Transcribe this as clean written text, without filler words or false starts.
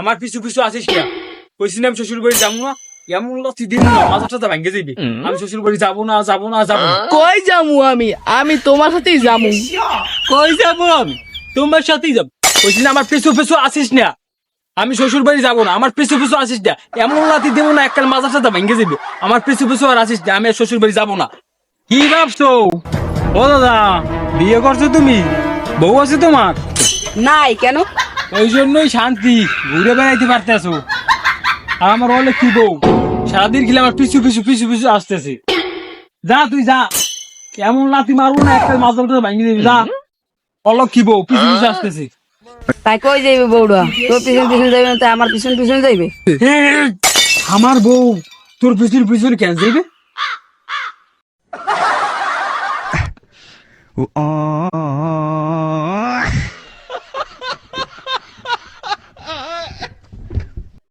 আমার পিছু পিছু আসিস কিয়া? কইছি না আমি শ্বশুর বাড়ি যাবো না, এমন লতি দিন না মাথাটা ভাঙ্গে যাবি। আমি শ্বশুর বাড়ি যাবো না, যাবো না, যাবো না। কই যামু আমি? আমি তোমার সাথেই যামু। কই যাবো আমি? তোমার সাথেই যাবো। কইছি না আমার পিছু পিছু আসিস না। আমি শ্বশুর বাড়ি যাবো না, আমার পিছু পিছু আসিস না। এমন লাথি দেবো না একটা মাথার সাথে ভেঙে যাবে। আমার পিছু পিছু আর আসিস না, আমি আর শ্বশুর বাড়ি যাবো না। কি ভাবছো? ও দাদা, বিয়ে করছো তুমি? বউ আছে তোমার? নাই কেন? ওই জন্যই শান্তি, ঘুরে বেড়াইতে পারতেছো। আর আমার বলে কি বউ, সারাদিন খেলে আমার পিছু পিছু পিছু পিছু আসতেছে। যা তুই যা, এমন লাথি মারবো না একটা মাথাটা ভেঙে দিবি। যা, অলক কি বউ পিছু পিছু আসতেছে। তাই কই যাইবে বউরা? তোর পিছন পিছন যাইবে না, তাই আমার পিছন পিছন যাইবে? আমার বউ তোর পিছন পিছন কেন যাইবে?